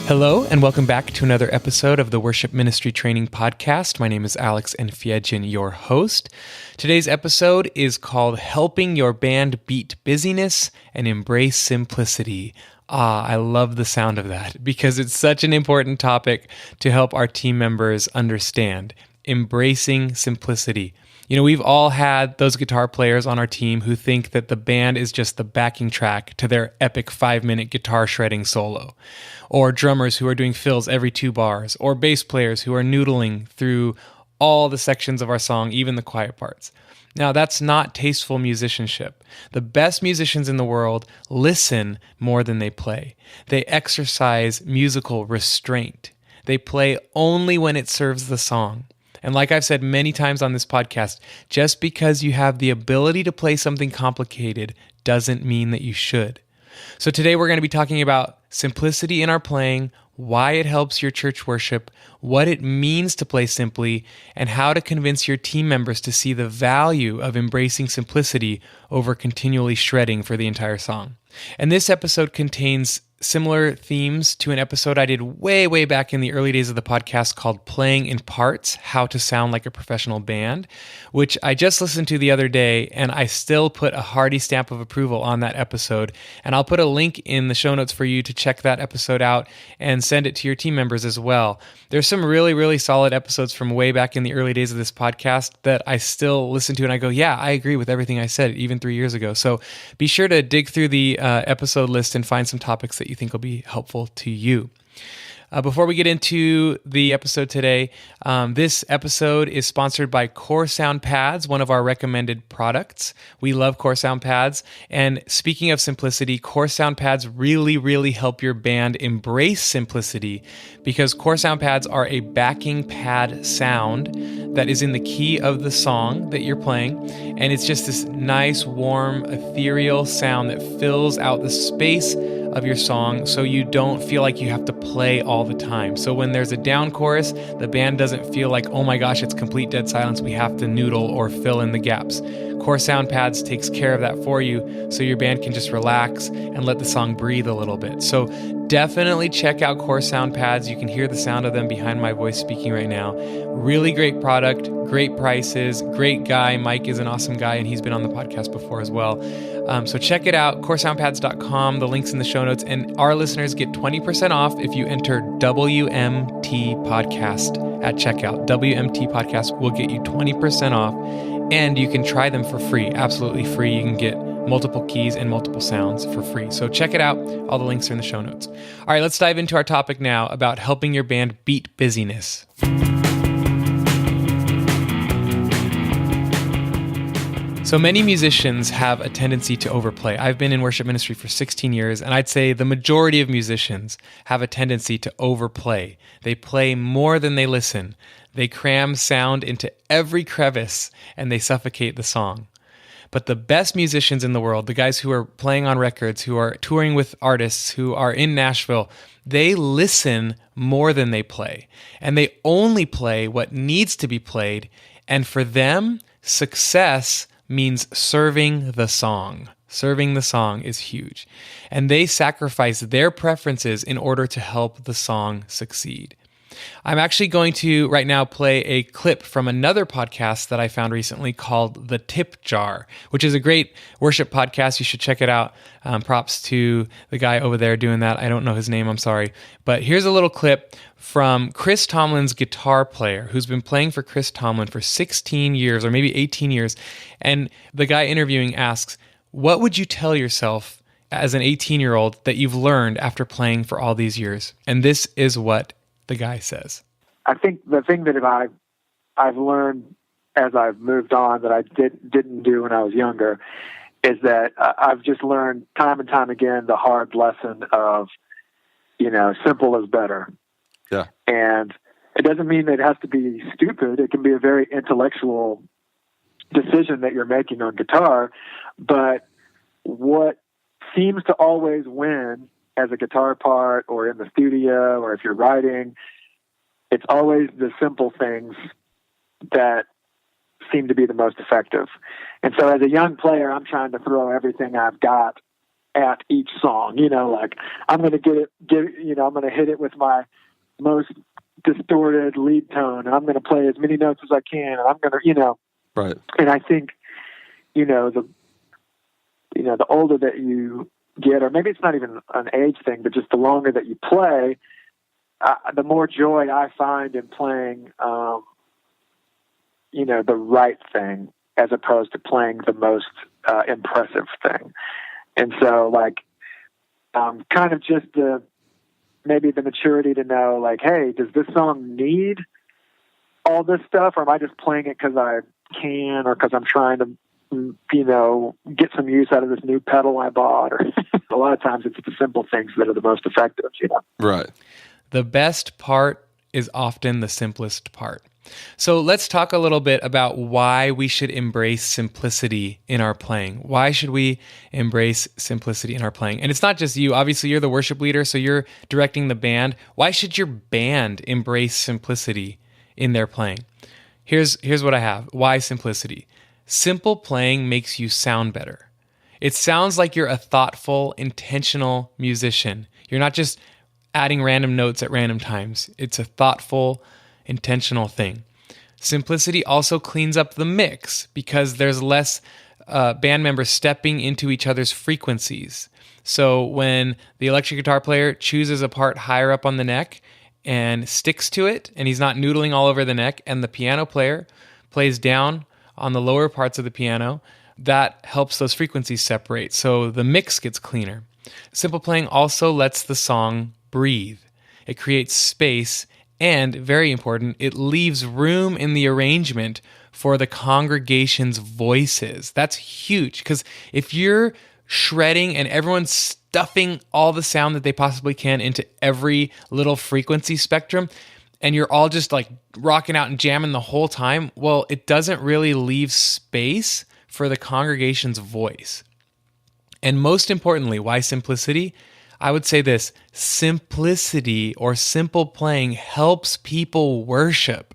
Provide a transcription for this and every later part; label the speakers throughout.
Speaker 1: Hello, and welcome back to another episode of the Worship Ministry Training Podcast. My name is Alex Enfiedjian, your host. Today's episode is called Helping Your Band Beat Busyness and Embrace Simplicity. I love the sound of that because it's such an important topic to help our team members understand. Embracing simplicity. You know, we've all had those guitar players on our team who think that the band is just the backing track to their epic 5-minute guitar shredding solo, or drummers who are doing fills every 2 bars, or bass players who are noodling through all the sections of our song, even the quiet parts. Now, that's not tasteful musicianship. The best musicians in the world listen more than they play. They exercise musical restraint. They play only when it serves the song. And like I've said many times on this podcast, just because you have the ability to play something complicated doesn't mean that you should. So today we're going to be talking about simplicity in our playing, why it helps your church worship, what it means to play simply, and how to convince your team members to see the value of embracing simplicity over continually shredding for the entire song. And this episode contains similar themes to an episode I did way back in the early days of the podcast called Playing in Parts, How to Sound Like a Professional Band, which I just listened to the other day, and I still put a hearty stamp of approval on that episode. And I'll put a link in the show notes for you to check that episode out and send it to your team members as well. There's some really solid episodes from way back in the early days of this podcast that I still listen to, and I go, yeah, I agree with everything I said even 3 years ago. So be sure to dig through the episode list and find some topics that you think will be helpful to you. Before we get into the episode today, this episode is sponsored by Core Sound Pads, one of our recommended products. We love Core Sound Pads. And speaking of simplicity, Core Sound Pads really help your band embrace simplicity because Core Sound Pads are a backing pad sound that is in the key of the song that you're playing. And it's just this nice, warm, ethereal sound that fills out the space of your song so you don't feel like you have to play all the time. So when there's a down chorus, the band doesn't feel like, oh my gosh, it's complete dead silence, we have to noodle or fill in the gaps. Core Sound Pads takes care of that for you so your band can just relax and let the song breathe a little bit. So definitely check out Core Sound Pads. You can hear the sound of them behind my voice speaking right now. Really great product, great prices, great guy. Mike is an awesome guy and he's been on the podcast before as well. So check it out, coresoundpads.com. The link's in the show notes. And our listeners get 20% off if you enter WMT Podcast at checkout. WMT Podcast will get you 20% off. And you can try them for free, absolutely free. You can get multiple keys and multiple sounds for free. So check it out. All the links are in the show notes. All right, let's dive into our topic now about helping your band beat busyness. So many musicians have a tendency to overplay. I've been in worship ministry for 16 years, and I'd say the majority of musicians have a tendency to overplay. They play more than they listen. They cram sound into every crevice, and they suffocate the song. But the best musicians in the world, the guys who are playing on records, who are touring with artists, who are in Nashville, they listen more than they play. And they only play what needs to be played. And for them, success means serving the song. Serving the song is huge. And they sacrifice their preferences in order to help the song succeed. I'm actually going to right now play a clip from another podcast that I found recently called The Tip Jar, which is a great worship podcast. You should check it out. Props to the guy over there doing that. I don't know his name, I'm sorry. But here's a little clip from Chris Tomlin's guitar player, who's been playing for Chris Tomlin for 16 years or maybe 18 years. And the guy interviewing asks, what would you tell yourself as an 18-year-old that you've learned after playing for all these years? And this is what the guy says.
Speaker 2: I think the thing that I've learned as I've moved on that I didn't do when I was younger is that I've just learned time and time again the hard lesson of, simple is better.
Speaker 3: Yeah.
Speaker 2: And it doesn't mean that it has to be stupid. It can be a very intellectual decision that you're making on guitar. But what seems to always win as a guitar part or in the studio or if you're writing, it's always the simple things that seem to be the most effective. And so as a young player, I'm trying to throw everything I've got at each song. Like I'm going to I'm going to hit it with my most distorted lead tone, and I'm going to play as many notes as I can, and I'm going to,
Speaker 3: Right.
Speaker 2: And I think, the older that you get, or maybe it's not even an age thing, but just the longer that you play, the more joy I find in playing, the right thing as opposed to playing the most impressive thing. And so, like, kind of just maybe the maturity to know, like, hey, does this song need all this stuff, or am I just playing it because I can, or because I'm trying to, get some use out of this new pedal I bought? Or a lot of times it's the simple things that are the most effective,
Speaker 3: Right.
Speaker 1: The best part is often the simplest part. So let's talk a little bit about why we should embrace simplicity in our playing. Why should we embrace simplicity in our playing? And it's not just you. Obviously, you're the worship leader, so you're directing the band. Why should your band embrace simplicity in their playing? Here's what I have. Why simplicity? Simple playing makes you sound better. It sounds like you're a thoughtful, intentional musician. You're not just adding random notes at random times. It's a thoughtful, intentional thing. Simplicity also cleans up the mix because there's less band members stepping into each other's frequencies. So when the electric guitar player chooses a part higher up on the neck and sticks to it, and he's not noodling all over the neck, and the piano player plays down on the lower parts of the piano, that helps those frequencies separate. So the mix gets cleaner. Simple playing also lets the song breathe. It creates space, and very important, it leaves room in the arrangement for the congregation's voices. That's huge, because if you're shredding and everyone's stuffing all the sound that they possibly can into every little frequency spectrum, and you're all just like rocking out and jamming the whole time, well, it doesn't really leave space for the congregation's voice. And most importantly, why simplicity? I would say this: simplicity or simple playing helps people worship.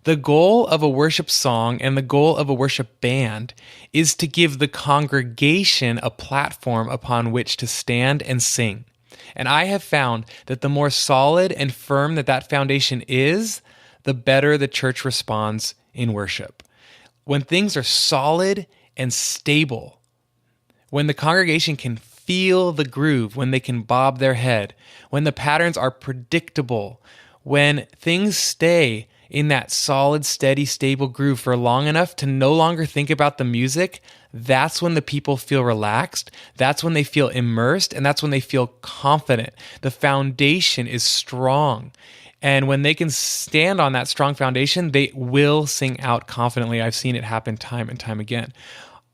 Speaker 1: The goal of a worship song and the goal of a worship band is to give the congregation a platform upon which to stand and sing. And I have found that the more solid and firm that foundation is, the better the church responds in worship. When things are solid and stable, when the congregation can feel the groove, when they can bob their head, when the patterns are predictable, when things stay in that solid, steady, stable groove for long enough to no longer think about the music, that's when the people feel relaxed, that's when they feel immersed, and that's when they feel confident. The foundation is strong. And when they can stand on that strong foundation, they will sing out confidently. I've seen it happen time and time again.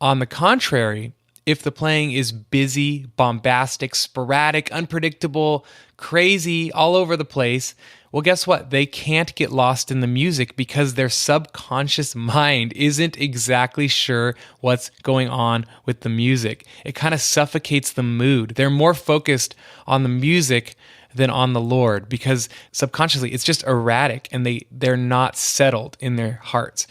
Speaker 1: On the contrary, if the playing is busy, bombastic, sporadic, unpredictable, crazy, all over the place, well, guess what? They can't get lost in the music because their subconscious mind isn't exactly sure what's going on with the music. It kind of suffocates the mood. They're more focused on the music than on the Lord because subconsciously it's just erratic and they're not settled in their hearts.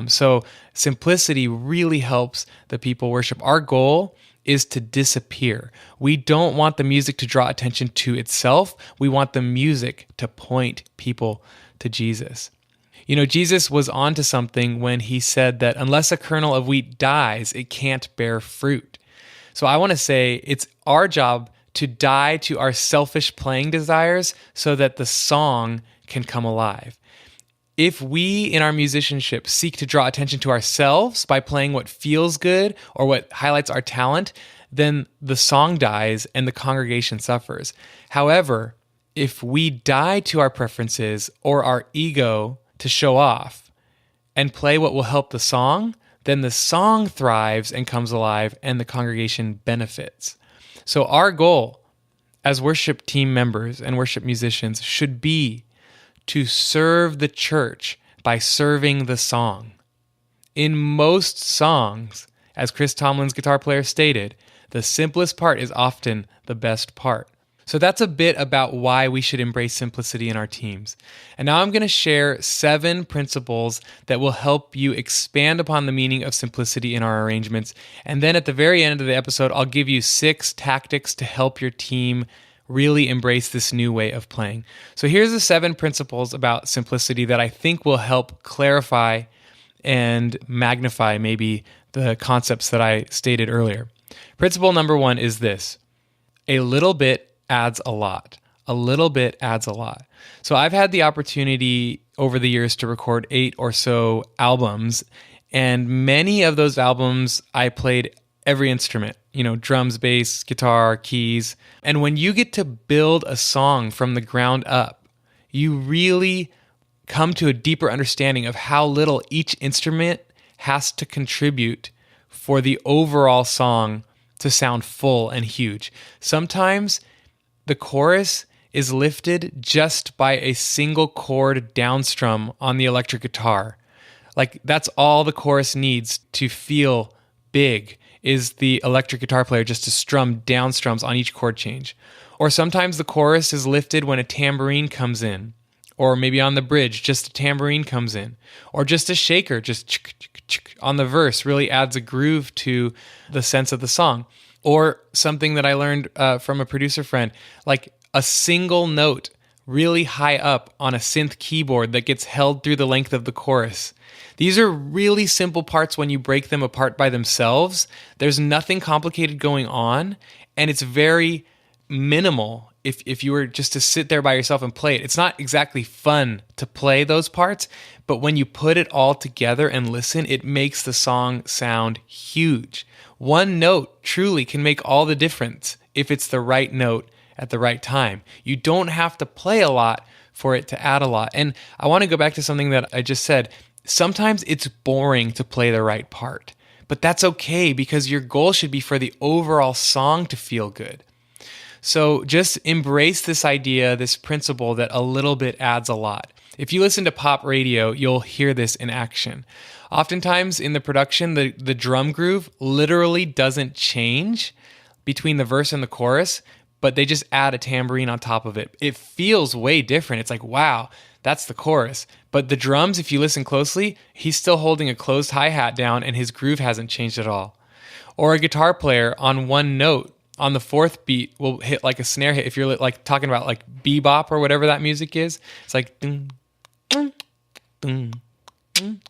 Speaker 1: So simplicity really helps the people worship. Our goal is to disappear. We don't want the music to draw attention to itself. We want the music to point people to Jesus. You know, Jesus was onto something when he said that unless a kernel of wheat dies, it can't bear fruit. So I want to say it's our job to die to our selfish playing desires so that the song can come alive. If we in our musicianship seek to draw attention to ourselves by playing what feels good or what highlights our talent, then the song dies and the congregation suffers. However, if we die to our preferences or our ego to show off and play what will help the song, then the song thrives and comes alive and the congregation benefits. So our goal as worship team members and worship musicians should be to serve the church by serving the song. In most songs, as Chris Tomlin's guitar player stated, the simplest part is often the best part. So that's a bit about why we should embrace simplicity in our teams. And now I'm going to share 7 principles that will help you expand upon the meaning of simplicity in our arrangements. And then at the very end of the episode, I'll give you 6 tactics to help your team really embrace this new way of playing. So here's the 7 principles about simplicity that I think will help clarify and magnify maybe the concepts that I stated earlier. Principle number 1 is this: a little bit adds a lot. A little bit adds a lot. So I've had the opportunity over the years to record 8 or so albums, and many of those albums I played every instrument, drums, bass, guitar, keys. And when you get to build a song from the ground up, you really come to a deeper understanding of how little each instrument has to contribute for the overall song to sound full and huge. Sometimes the chorus is lifted just by a single chord downstrum on the electric guitar. Like, that's all the chorus needs to feel big, is the electric guitar player just to strum downstrums on each chord change. Or sometimes the chorus is lifted when a tambourine comes in, or maybe on the bridge, just a tambourine comes in, or just a shaker, just on the verse really adds a groove to the sense of the song. Or something that I learned from a producer friend, like a single note really high up on a synth keyboard that gets held through the length of the chorus. These are really simple parts when you break them apart by themselves. There's nothing complicated going on, and it's very minimal if you were just to sit there by yourself and play it. It's not exactly fun to play those parts, but when you put it all together and listen, it makes the song sound huge. One note truly can make all the difference if it's the right note at the right time. You don't have to play a lot for it to add a lot. And I want to go back to something that I just said. Sometimes it's boring to play the right part, but that's okay because your goal should be for the overall song to feel good. So just embrace this idea, this principle that a little bit adds a lot. If you listen to pop radio, you'll hear this in action. Oftentimes in the production, the drum groove literally doesn't change between the verse and the chorus, but they just add a tambourine on top of it. It feels way different. It's like, wow, that's the chorus. But the drums, if you listen closely, he's still holding a closed hi-hat down and his groove hasn't changed at all. Or a guitar player on one note, on the 4th beat, will hit like a snare hit. If you're like talking about like bebop or whatever that music is, it's like ding, ding, ding, ding.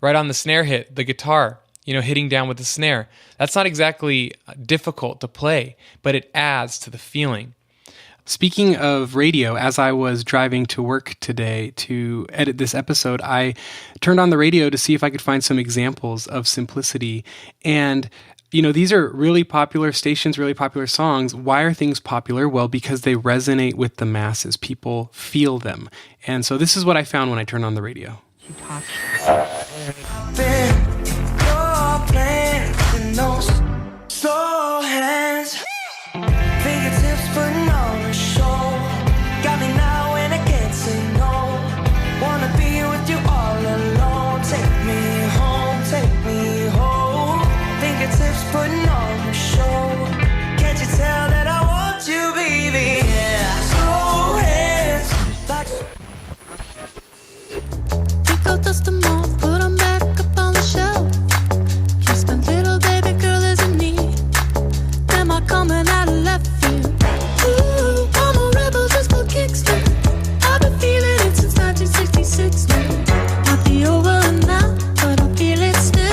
Speaker 1: Right on the snare hit, the guitar, hitting down with the snare. That's not exactly difficult to play, but it adds to the feeling. Speaking of radio, as I was driving to work today to edit this episode, I turned on the radio to see if I could find some examples of simplicity. And these are really popular stations, really popular songs. Why are things popular? Well, because they resonate with the masses. People feel them. And so this is what I found when I turned on the radio.
Speaker 3: Dust them off, put them back up on the shelf. Kiss my little baby girl, there's a need. Am I coming out of left field? Ooh, I'm a rebel just for kicks. I've been feeling it since 1966 now. Might be over now, but I feel it still.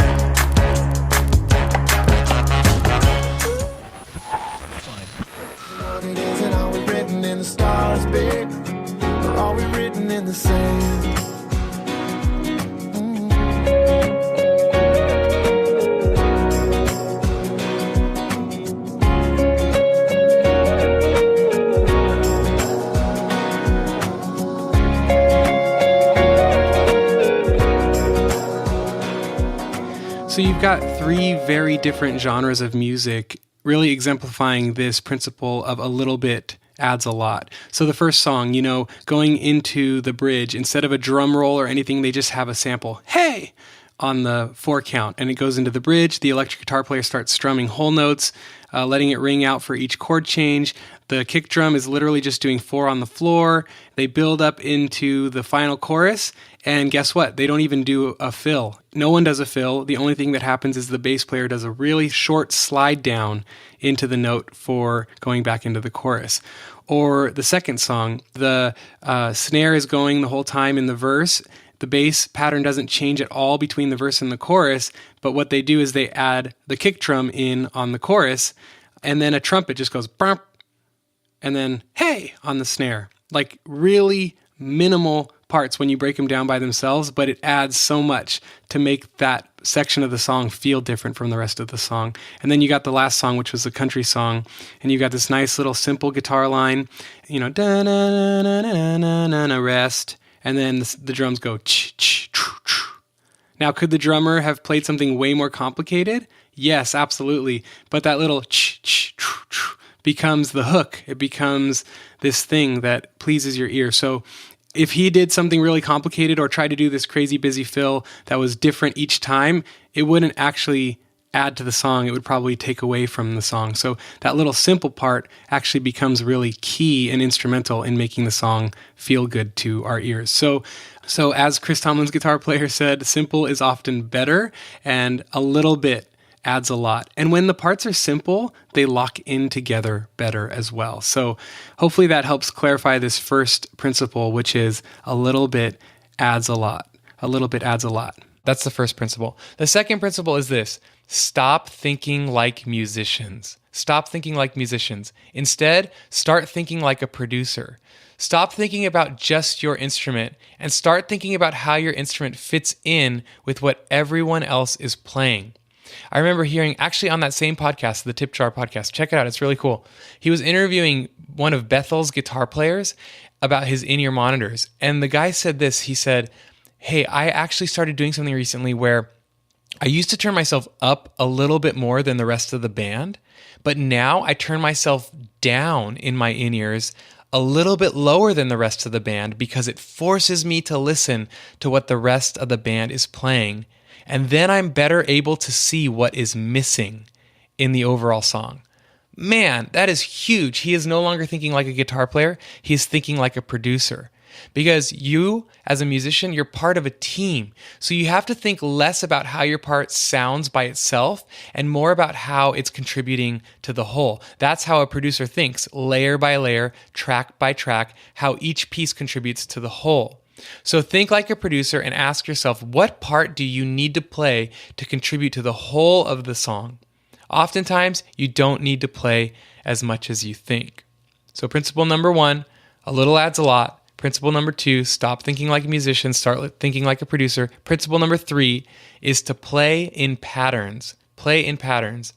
Speaker 4: It isn't always written in the stars, babe. Or are we written in the sand?
Speaker 1: So you've got 3 very different genres of music really exemplifying this principle of a little bit adds a lot. So the first song, going into the bridge, instead of a drum roll or anything, they just have a sample, hey, on the 4 count. And it goes into the bridge. The electric guitar player starts strumming whole notes, letting it ring out for each chord change. The kick drum is literally just doing 4 on the floor. They build up into the final chorus, and guess what? They don't even do a fill. No one does a fill. The only thing that happens is the bass player does a really short slide down into the note for going back into the chorus. Or the second song, the snare is going the whole time in the verse. The bass pattern doesn't change at all between the verse and the chorus, but what they do is they add the kick drum in on the chorus, and then a trumpet just goes bump, and then hey on the snare. Like really minimal parts when you break them down by themselves, but it adds so much to make that section of the song feel different from the rest of the song. And then you got the last song, which was the country song, and you got this nice little simple guitar line, da na na na na na na na rest, and then the drums go ch ch tru tru. Now, could the drummer have played something way more complicated? Yes, absolutely. But that little ch ch tru tru becomes the hook. It becomes this thing that pleases your ear. So if he did something really complicated or tried to do this crazy busy fill that was different each time, it wouldn't actually add to the song. It would probably take away from the song. So that little simple part actually becomes really key and instrumental in making the song feel good to our ears. So as Chris Tomlin's guitar player said, simple is often better, and a little bit adds a lot. And when the parts are simple, they lock in together better as well. So hopefully that helps clarify this first principle, which is a little bit adds a lot. A little bit adds a lot. That's the first principle. The second principle is this: stop thinking like musicians. Stop thinking like musicians. Instead, start thinking like a producer. Stop thinking about just your instrument and start thinking about how your instrument fits in with what everyone else is playing. I remember hearing, actually on that same podcast, the Tip Jar podcast, check it out, it's really cool. He was interviewing one of Bethel's guitar players about his in-ear monitors. And the guy said this, he said, hey, I actually started doing something recently where I used to turn myself up a little bit more than the rest of the band, but now I turn myself down in my in-ears a little bit lower than the rest of the band because it forces me to listen to what the rest of the band is playing. And then I'm better able to see what is missing in the overall song. Man, that is huge. He is no longer thinking like a guitar player. He is thinking like a producer. Because you, as a musician, you're part of a team. So you have to think less about how your part sounds by itself and more about how it's contributing to the whole. That's how a producer thinks, layer by layer, track by track, how each piece contributes to the whole. So think like a producer and ask yourself, what part do you need to play to contribute to the whole of the song? Oftentimes, you don't need to play as much as you think. So principle number 1, a little adds a lot. Principle number 2, stop thinking like a musician, start thinking like a producer. Principle number 3 is to play in patterns. Play in patterns.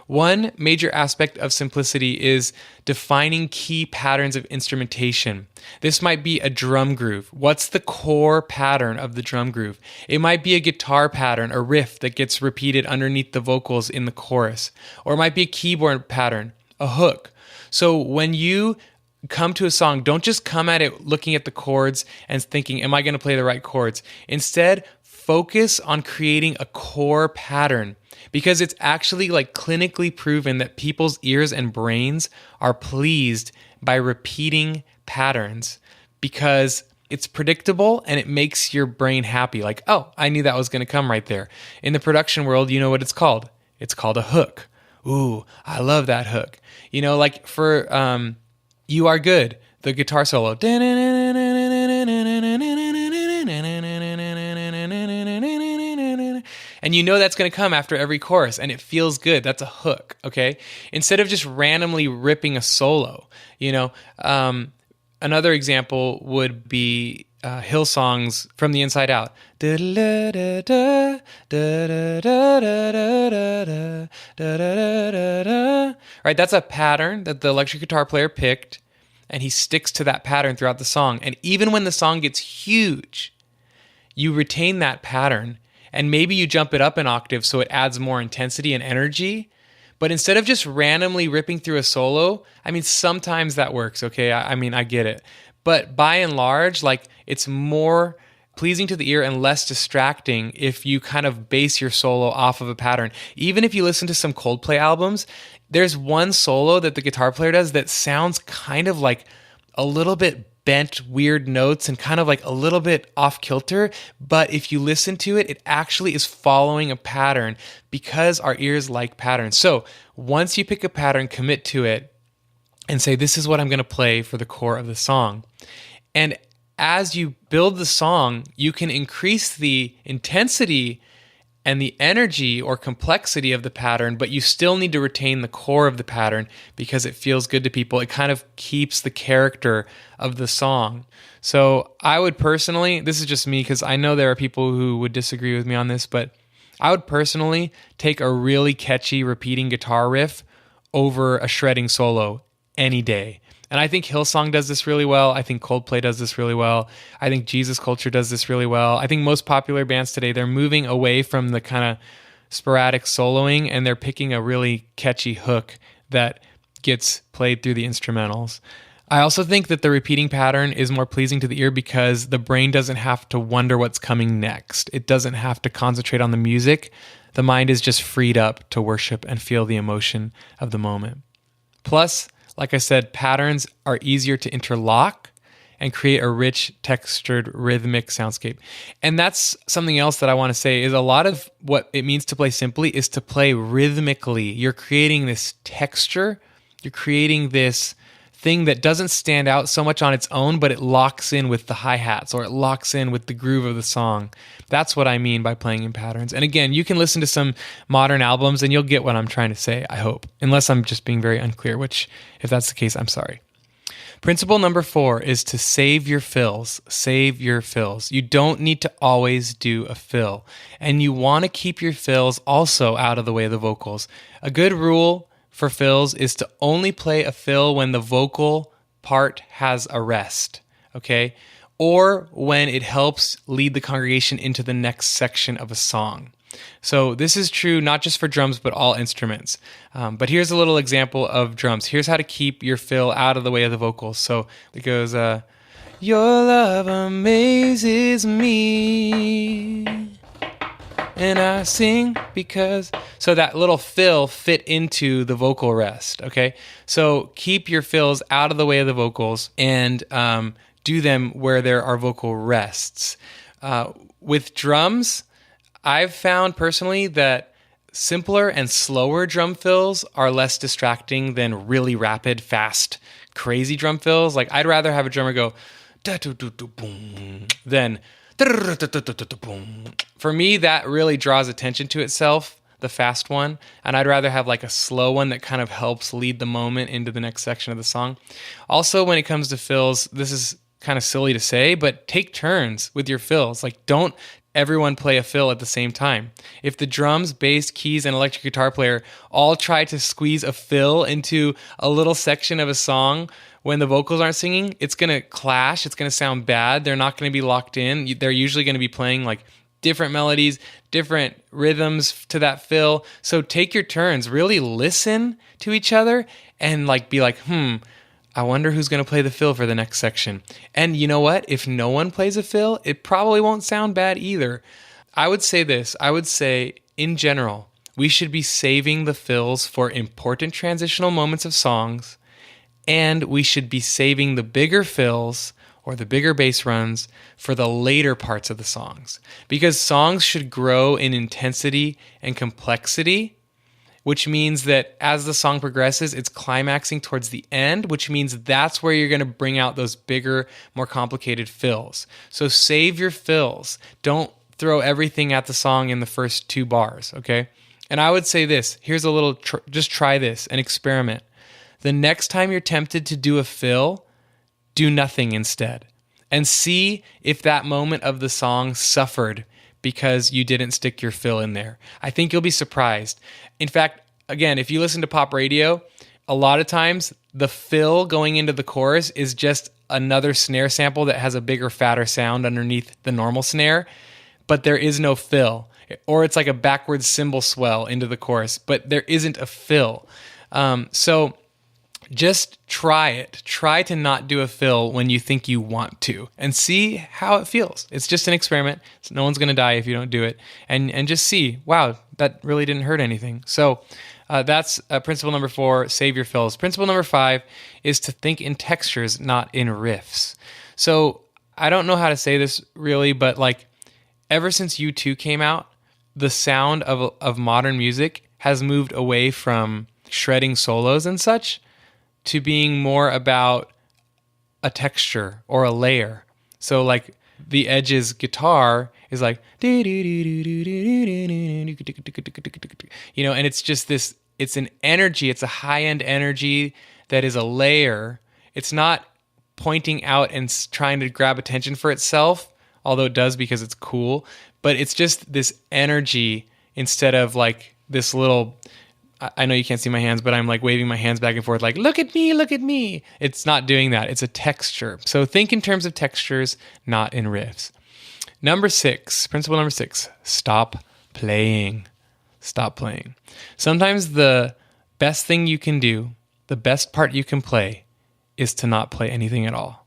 Speaker 1: One major aspect of simplicity is defining key patterns of instrumentation. This might be a drum groove. What's the core pattern of the drum groove? It might be a guitar pattern, a riff that gets repeated underneath the vocals in the chorus. Or it might be a keyboard pattern, a hook. So when you come to a song, don't just come at it looking at the chords and thinking, am I going to play the right chords? Instead, focus on creating a core pattern, because it's actually like clinically proven that people's ears and brains are pleased by repeating patterns because it's predictable and it makes your brain happy. Like, oh, I knew that was going to come right there. In the production world, you know what it's called? It's called a hook. Ooh, I love that hook. You know, like for You Are Good, the guitar solo. And you know that's going to come after every chorus, and it feels good. That's a hook, okay? Instead of just randomly ripping a solo, you know. Another example would be Hillsong's From the Inside Out. Right, that's a pattern that the electric guitar player picked, and he sticks to that pattern throughout the song. And even when the song gets huge, you retain that pattern, and maybe you jump it up an octave so it adds more intensity and energy. But instead of just randomly ripping through a solo, I mean, sometimes that works, okay? I mean, I get it. But by and large, like, it's more pleasing to the ear and less distracting if you kind of base your solo off of a pattern. Even if you listen to some Coldplay albums, there's one solo that the guitar player does that sounds kind of like a little bit bent, weird notes and kind of like a little bit off kilter. But if you listen to it, it actually is following a pattern because our ears like patterns. So once you pick a pattern, commit to it and say, this is what I'm going to play for the core of the song. And as you build the song, you can increase the intensity and the energy or complexity of the pattern, but you still need to retain the core of the pattern because it feels good to people. It kind of keeps the character of the song. So I would personally, this is just me because I know there are people who would disagree with me on this, but I would personally take a really catchy repeating guitar riff over a shredding solo any day. And I think Hillsong does this really well. I think Coldplay does this really well. I think Jesus Culture does this really well. I think most popular bands today, they're moving away from the kind of sporadic soloing and they're picking a really catchy hook that gets played through the instrumentals. I also think that the repeating pattern is more pleasing to the ear because the brain doesn't have to wonder what's coming next. It doesn't have to concentrate on the music. The mind is just freed up to worship and feel the emotion of the moment. Plus, like I said, patterns are easier to interlock and create a rich, textured, rhythmic soundscape. And that's something else that I want to say is a lot of what it means to play simply is to play rhythmically. You're creating this texture. You're creating this thing that doesn't stand out so much on its own, but it locks in with the hi-hats or it locks in with the groove of the song. That's what I mean by playing in patterns. And again, you can listen to some modern albums and you'll get what I'm trying to say, I hope. Unless I'm just being very unclear, which if that's the case, I'm sorry. Principle number 4 is to save your fills. Save your fills. You don't need to always do a fill. And you want to keep your fills also out of the way of the vocals. A good rule for fills is to only play a fill when the vocal part has a rest, okay? Or when it helps lead the congregation into the next section of a song. So this is true not just for drums, but all instruments. But here's a little example of drums. Here's how to keep your fill out of the way of the vocals. So it goes, your love amazes me. And I sing because... So that little fill fit into the vocal rest, okay? So keep your fills out of the way of the vocals and do them where there are vocal rests. With drums, I've found personally that simpler and slower drum fills are less distracting than really rapid, fast, crazy drum fills. Like I'd rather have a drummer go da-do-do-do-boom than... For me, that really draws attention to itself, the fast one, and I'd rather have like a slow one that kind of helps lead the moment into the next section of the song. Also, when it comes to fills, this is kind of silly to say, but take turns with your fills. Like, don't everyone play a fill at the same time. If the drums, bass, keys, and electric guitar player all try to squeeze a fill into a little section of a song when the vocals aren't singing, it's going to clash. It's going to sound bad. They're not going to be locked in. They're usually going to be playing like different melodies, different rhythms to that fill. So take your turns. Really listen to each other and like be like, I wonder who's going to play the fill for the next section. And you know what? If no one plays a fill, it probably won't sound bad either. I would say this. I would say, in general, we should be saving the fills for important transitional moments of songs, and we should be saving the bigger fills or the bigger bass runs for the later parts of the songs. Because songs should grow in intensity and complexity, which means that as the song progresses, it's climaxing towards the end, which means that's where you're going to bring out those bigger, more complicated fills. So save your fills. Don't throw everything at the song in the first 2 bars, okay? And I would say this. Here's a little, just try this and experiment. The next time you're tempted to do a fill, do nothing instead. And see if that moment of the song suffered because you didn't stick your fill in there. I think you'll be surprised. In fact, again, if you listen to pop radio, a lot of times the fill going into the chorus is just another snare sample that has a bigger, fatter sound underneath the normal snare, but there is no fill. Or it's like a backwards cymbal swell into the chorus, but there isn't a fill. So Just try it. Try to not do a fill when you think you want to and see how it feels. It's just an experiment. So no one's going to die if you don't do it. And just see, wow, that really didn't hurt anything. So that's principle number 4, save your fills. Principle number 5 is to think in textures, not in riffs. So I don't know how to say this really, but like ever since U2 came out, the sound of modern music has moved away from shredding solos and such to being more about a texture or a layer. So like the Edge's guitar is like, and it's just this, it's an energy, it's a high-end energy that is a layer. It's not pointing out and trying to grab attention for itself, although it does because it's cool, but it's just this energy instead of like this little, I know you can't see my hands, but I'm like waving my hands back and forth like, look at me, look at me. It's not doing that. It's a texture. So think in terms of textures, not in riffs. Principle number 6, stop playing. Stop playing. Sometimes the best thing you can do, the best part you can play, is to not play anything at all.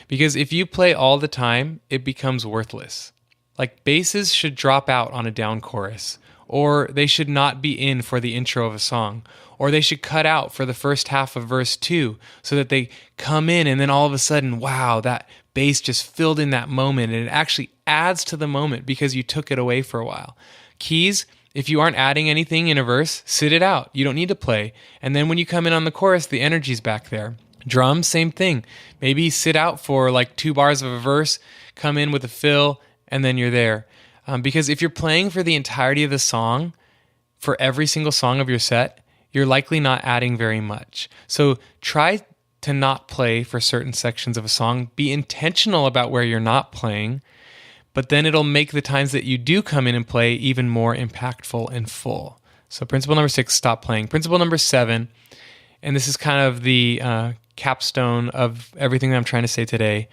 Speaker 1: Because if you play all the time, it becomes worthless. Like basses should drop out on a down chorus, or they should not be in for the intro of a song, or they should cut out for the first half of verse 2 so that they come in and then all of a sudden, wow, that bass just filled in that moment, and it actually adds to the moment because you took it away for a while. Keys, if you aren't adding anything in a verse, sit it out. You don't need to play. And then when you come in on the chorus, the energy's back there. Drums, same thing. Maybe sit out for like 2 bars of a verse, come in with a fill, and then you're there. Because if you're playing for the entirety of the song, for every single song of your set, you're likely not adding very much. So try to not play for certain sections of a song. Be intentional about where you're not playing, but then it'll make the times that you do come in and play even more impactful and full. So principle number 6, stop playing. Principle number 7, and this is kind of the capstone of everything that I'm trying to say today,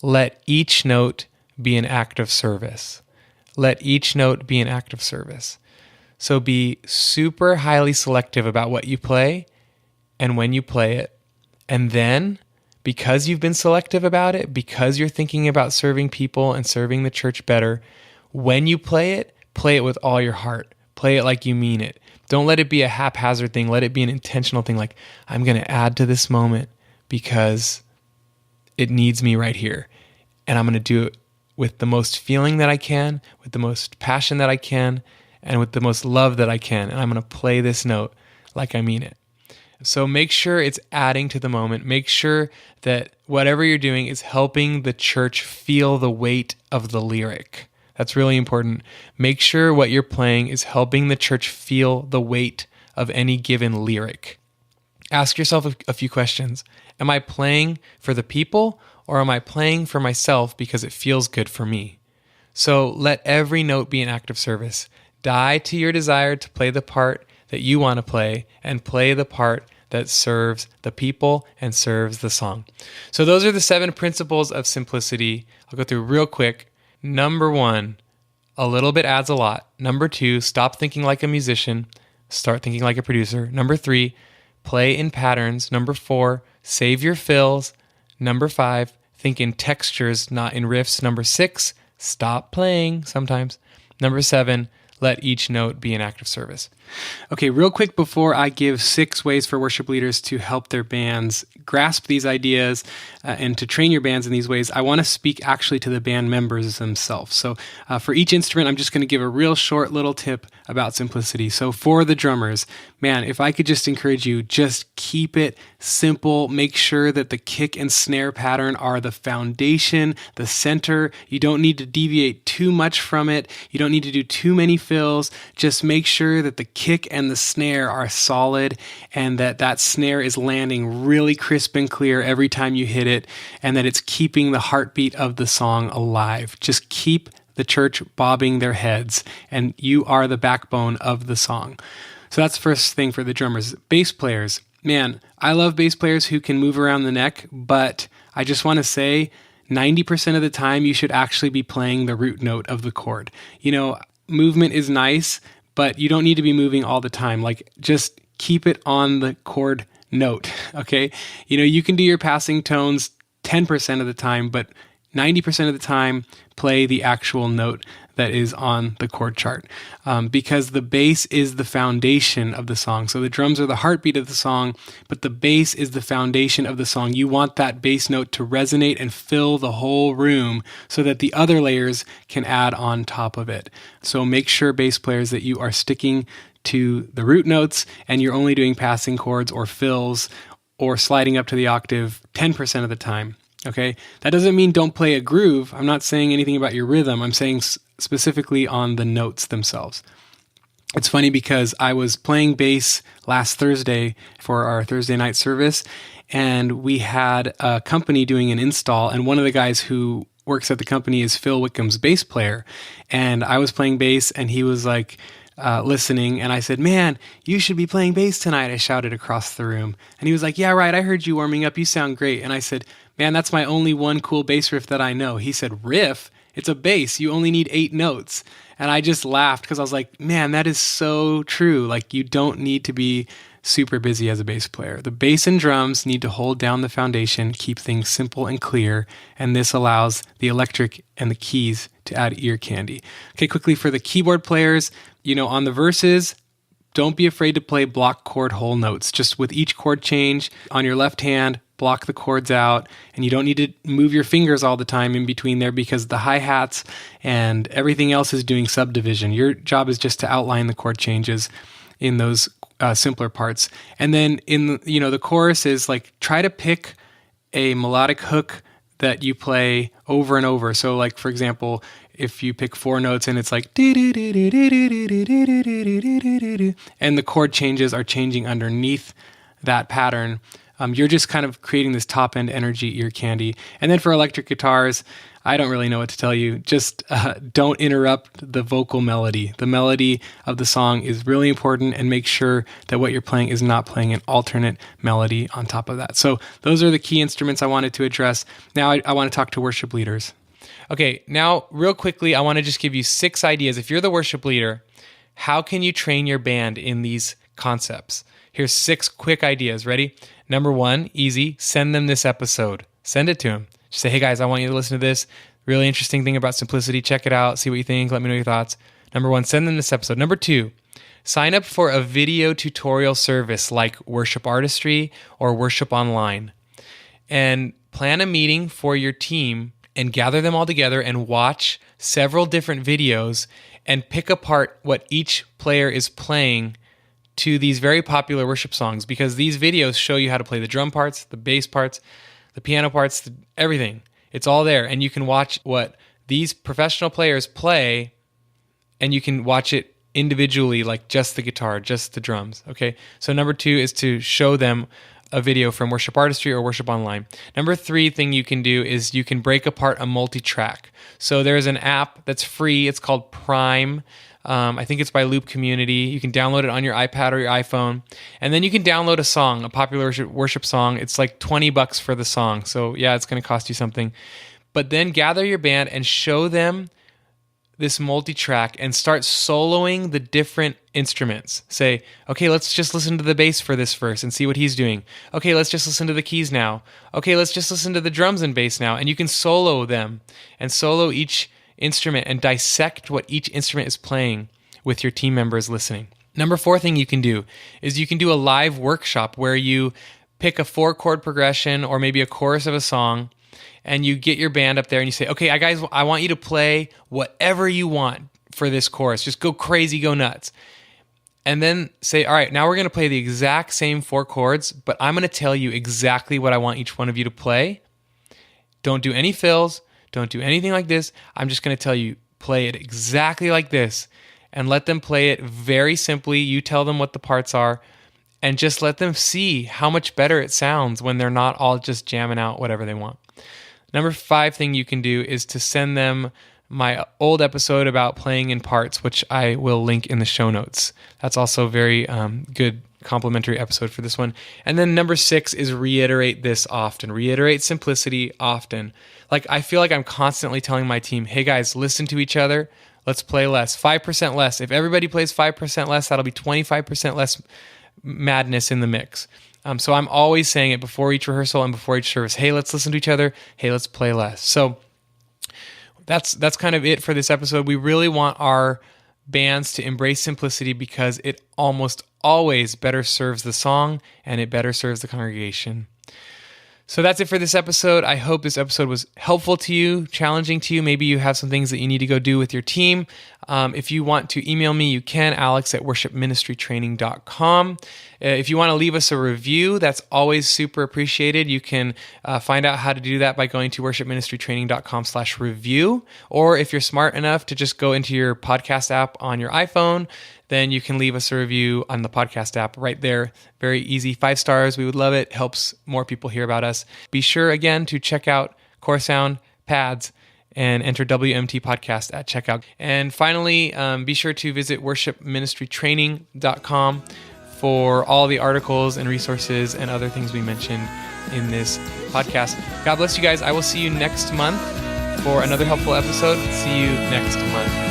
Speaker 1: let each note be an act of service. Let each note be an act of service. So be super highly selective about what you play and when you play it. And then, because you've been selective about it, because you're thinking about serving people and serving the church better, when you play it with all your heart. Play it like you mean it. Don't let it be a haphazard thing. Let it be an intentional thing, like, I'm going to add to this moment because it needs me right here. And I'm going to do it with the most feeling that I can, with the most passion that I can, and with the most love that I can. And I'm going to play this note like I mean it. So make sure it's adding to the moment. Make sure that whatever you're doing is helping the church feel the weight of the lyric. That's really important. Make sure what you're playing is helping the church feel the weight of any given lyric. Ask yourself a few questions. Am I playing for the people, or am I playing for myself because it feels good for me? So let every note be an act of service. Die to your desire to play the part that you want to play and play the part that serves the people and serves the song. So those are the 7 principles of simplicity. I'll go through real quick. Number 1, a little bit adds a lot. Number 2, stop thinking like a musician. Start thinking like a producer. Number 3, play in patterns. Number 4, save your fills. Number 5, think in textures, not in riffs. Number 6, stop playing sometimes. Number 7, let each note be an act of service. Okay, real quick before I give 6 ways for worship leaders to help their bands grasp these ideas and to train your bands in these ways, I want to speak actually to the band members themselves. So for each instrument, I'm just going to give a real short little tip about simplicity. So for the drummers, man, if I could just encourage you, just keep it simple. Make sure that the kick and snare pattern are the foundation, the center. You don't need to deviate too much from it. You don't need to do too many fills. Just make sure that the kick and the snare are solid and that snare is landing really crisp and clear every time you hit it, and that it's keeping the heartbeat of the song alive. Just keep the church bobbing their heads, and you are the backbone of the song. So that's the first thing for the drummers. Bass players, man, I love bass players who can move around the neck, but I just want to say 90% of the time you should actually be playing the root note of the chord. You know, movement is nice, but you don't need to be moving all the time. Like, just keep it on the chord note, okay? You can do your passing tones 10% of the time, but 90% of the time, play the actual note that is on the chord chart, because the bass is the foundation of the song. So the drums are the heartbeat of the song, but the bass is the foundation of the song. You want that bass note to resonate and fill the whole room so that the other layers can add on top of it. So make sure, bass players, that you are sticking to the root notes and you're only doing passing chords or fills or sliding up to the octave 10% of the time. Okay, that doesn't mean don't play a groove. I'm not saying anything about your rhythm. I'm saying specifically on the notes themselves. It's funny because I was playing bass last Thursday for our Thursday night service, and we had a company doing an install, and one of the guys who works at the company is Phil Wickham's bass player. And I was playing bass, and he was like, listening, and I said, "Man, you should be playing bass tonight," I shouted across the room. And he was like, "Yeah, right, I heard you warming up, you sound great." And I said, "Man, that's my only one cool bass riff that I know." He said, "Riff? It's a bass, you only need 8 notes." And I just laughed because I was like, man, that is so true. Like, you don't need to be super busy as a bass player. The bass and drums need to hold down the foundation, keep things simple and clear, and this allows the electric and the keys to add ear candy. Okay, quickly for the keyboard players, on the verses, don't be afraid to play block chord whole notes. Just with each chord change on your left hand, block the chords out, and you don't need to move your fingers all the time in between there because the hi-hats and everything else is doing subdivision. Your job is just to outline the chord changes in those simpler parts. And then in the chorus is like, try to pick a melodic hook that you play over and over. So like, for example, if you pick 4 notes and it's like, and the chord changes are changing underneath that pattern, you're just kind of creating this top end energy ear candy. And then for electric guitars, I don't really know what to tell you. Just don't interrupt the vocal melody. The melody of the song is really important, and make sure that what you're playing is not playing an alternate melody on top of that. So those are the key instruments I wanted to address. Now I want to talk to worship leaders. Okay, now real quickly, I want to just give you 6 ideas. If you're the worship leader, how can you train your band in these concepts? Here's 6 quick ideas. Ready? Number 1, easy, send them this episode. Send it to them. Just say, "Hey guys, I want you to listen to this really interesting thing about simplicity. Check it out. See what you think. Let me know your thoughts." Number 1, send them this episode. Number 2, sign up for a video tutorial service like Worship Artistry or Worship Online. And plan a meeting for your team and gather them all together and watch several different videos and pick apart what each player is playing to these very popular worship songs, because these videos show you how to play the drum parts, the bass parts, the piano parts, everything. It's all there, and you can watch what these professional players play, and you can watch it individually, like just the guitar, just the drums, okay? So number 2 is to show them a video from Worship Artistry or Worship Online. Number 3 thing you can do is you can break apart a multi-track. So there's an app that's free. It's called Prime. I think it's by Loop Community. You can download it on your iPad or your iPhone. And then you can download a song, a popular worship song. It's like $20 for the song. So yeah, it's going to cost you something. But then gather your band and show them this multi-track and start soloing the different instruments. Say, okay, let's just listen to the bass for this verse and see what he's doing. Okay, let's just listen to the keys now. Okay, let's just listen to the drums and bass now. And you can solo them and solo each instrument and dissect what each instrument is playing with your team members listening. Number 4 thing you can do is you can do a live workshop where you pick a 4-chord progression or maybe a chorus of a song, and you get your band up there and you say, "Okay, guys, I want you to play whatever you want for this chorus. Just go crazy, go nuts." And then say, "All right, now we're going to play the exact same 4 chords, but I'm going to tell you exactly what I want each one of you to play. Don't do any fills. Don't do anything like this. I'm just going to tell you, play it exactly like this." And let them play it very simply. You tell them what the parts are, and just let them see how much better it sounds when they're not all just jamming out whatever they want. Number 5 thing you can do is to send them my old episode about playing in parts, which I will link in the show notes. That's also a very good complimentary episode for this one. And then number 6 is reiterate this often. Reiterate simplicity often. Like, I feel like I'm constantly telling my team, "Hey guys, listen to each other. Let's play less. 5% less. If everybody plays 5% less, that'll be 25% less madness in the mix. So I'm always saying it before each rehearsal and before each service. Hey, let's listen to each other. Hey, let's play less. So that's kind of it for this episode. We really want our bands to embrace simplicity because it almost always better serves the song and it better serves the congregation. So that's it for this episode. I hope this episode was helpful to you, challenging to you. Maybe you have some things that you need to go do with your team. If you want to email me, you can, alex@worshipministrytraining.com. If you want to leave us a review, that's always super appreciated. You can find out how to do that by going to worshipministrytraining.com/review. Or if you're smart enough to just go into your podcast app on your iPhone, then you can leave us a review on the podcast app right there. Very easy, 5 stars. We would love it. Helps more people hear about us. Be sure, again, to check out Core Sound Pads and enter WMT Podcast at checkout. And finally, be sure to visit worshipministrytraining.com for all the articles and resources and other things we mentioned in this podcast. God bless you guys. I will see you next month for another helpful episode. See you next month.